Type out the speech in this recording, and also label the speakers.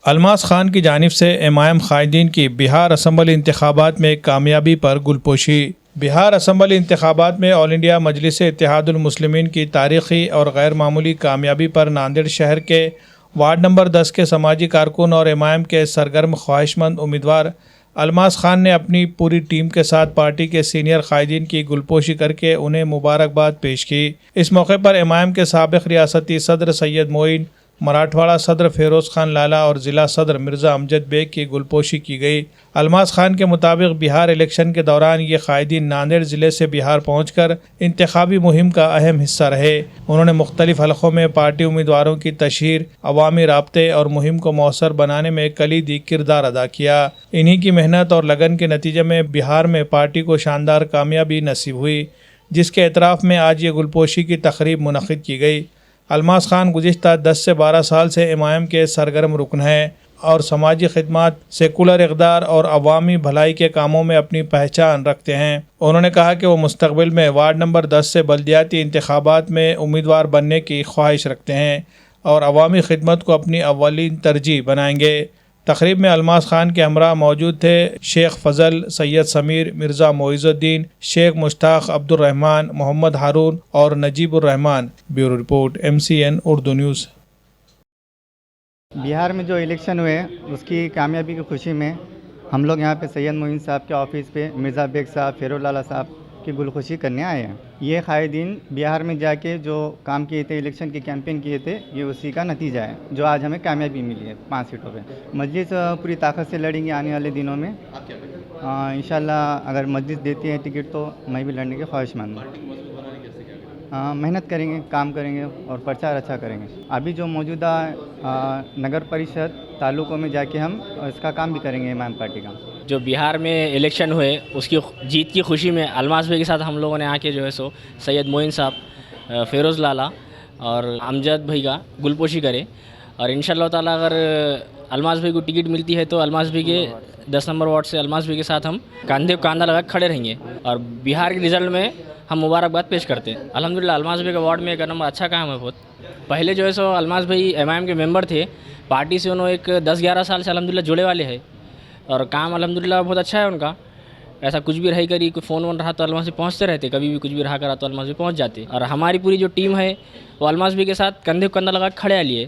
Speaker 1: الماس خان کی جانب سے ایم آئی ایم قائدین کی بہار اسمبلی انتخابات میں کامیابی پر گلپوشی۔ بہار اسمبلی انتخابات میں آل انڈیا مجلس اتحاد المسلمین کی تاریخی اور غیر معمولی کامیابی پر ناندیڑ شہر کے وارڈ نمبر 10 کے سماجی کارکن اور ایم آئی ایم کے سرگرم خواہش مند امیدوار الماس خان نے اپنی پوری ٹیم کے ساتھ پارٹی کے سینئر قائدین کی گلپوشی کر کے انہیں مبارکباد پیش کی۔ اس موقع پر ایم آئی ایم کے سابق ریاستی صدر سید معین، مراٹھواڑہ صدر فیروز خان لالا اور ضلع صدر مرزا امجد بیگ کی گلپوشی کی گئی۔ الماس خان کے مطابق بہار الیکشن کے دوران یہ قائدین ناندیڑ ضلع سے بہار پہنچ کر انتخابی مہم کا اہم حصہ رہے۔ انہوں نے مختلف حلقوں میں پارٹی امیدواروں کی تشہیر، عوامی رابطے اور مہم کو مؤثر بنانے میں کلیدی کردار ادا کیا۔ انہی کی محنت اور لگن کے نتیجے میں بہار میں پارٹی کو شاندار کامیابی نصیب ہوئی، جس کے اعتراف میں آج یہ گلپوشی کی تقریب منعقد کی گئی۔ الماس خان گزشتہ 10 سے 12 سال سے ایم آئی ایم کے سرگرم رکن ہیں اور سماجی خدمات، سیکولر اقدار اور عوامی بھلائی کے کاموں میں اپنی پہچان رکھتے ہیں۔ انہوں نے کہا کہ وہ مستقبل میں وارڈ نمبر 10 سے بلدیاتی انتخابات میں امیدوار بننے کی خواہش رکھتے ہیں اور عوامی خدمت کو اپنی اولین ترجیح بنائیں گے۔ تقریب میں الماس خان کے ہمراہ موجود تھے شیخ فضل، سید سمیر، مرزا معیز الدین، شیخ مشتاق عبد الرحمن، محمد ہارون اور Najib ur Rahman. Bureau report MCN Urdu news.
Speaker 2: Bihar میں جو الیکشن ہوئے اس کی کامیابی کی خوشی میں ہم لوگ یہاں پہ سید معین صاحب کے آفس پہ مرزا بیگ صاحب، فیروز لالا صاحب کی گلخوشی کرنے آئے ہیں۔ یہ قائدین بہار میں جا کے جو کام کیے تھے، الیکشن کی کیمپین کیے تھے، یہ اسی کا نتیجہ ہے جو آج ہمیں کامیابی ملی ہے 5 سیٹوں پہ۔ مجلس پوری طاقت سے لڑیں گے آنے والے دنوں میں۔ انشاءاللہ اگر مجلس دیتی ہے ٹکٹ تو میں بھی لڑنے کی خواہش مند ہوں۔ محنت کریں گے، کام کریں گے اور پرچار اچھا کریں گے۔ ابھی جو موجودہ نگر پریشد تعلقوں میں جا کے ہم اس کا کام بھی کریں گے امام پارٹی کا۔
Speaker 3: جو بہار میں الیکشن ہوئے اس کی جیت کی خوشی میں الماس بھائی کے ساتھ ہم لوگوں نے آ کے جو ہے سو سید معین صاحب، فیروز لالا اور امجد بھائی کا گلپوشی کرے، اور انشاءاللہ تعالیٰ اگر الماس بھائی کو ٹکٹ ملتی ہے تو الماس بھائی کے 10 نمبر وارڈ سے الماس بھائی کے ساتھ ہم کاندھے کو کاندھا لگا کے کھڑے رہیں گے، اور بہار کے رزلٹ میں ہم مبارکباد پیش کرتے ہیں۔ الحمدللہ الماس بھائی کا وارڈ میں 1 نمبر اچھا کام ہے بہت۔ پہلے جو ہے سو الماس بھائی ایم آئی ایم کے ممبر تھے، پارٹی سے انہوں ایک 10-11 سال سے الحمدللہ جڑے والے ہیں، اور کام الحمدللہ بہت اچھا ہے ان کا۔ ایسا کچھ بھی رہی کری، کوئی فون رہا تو الماس بھی پہنچتے رہتے، کبھی بھی کچھ بھی رہا کرا تو الماس بھی پہنچ جاتے، اور ہماری پوری جو ٹیم ہے وہ الماس بھی کے ساتھ کندھے کو کندھا لگا کے کھڑے لیے۔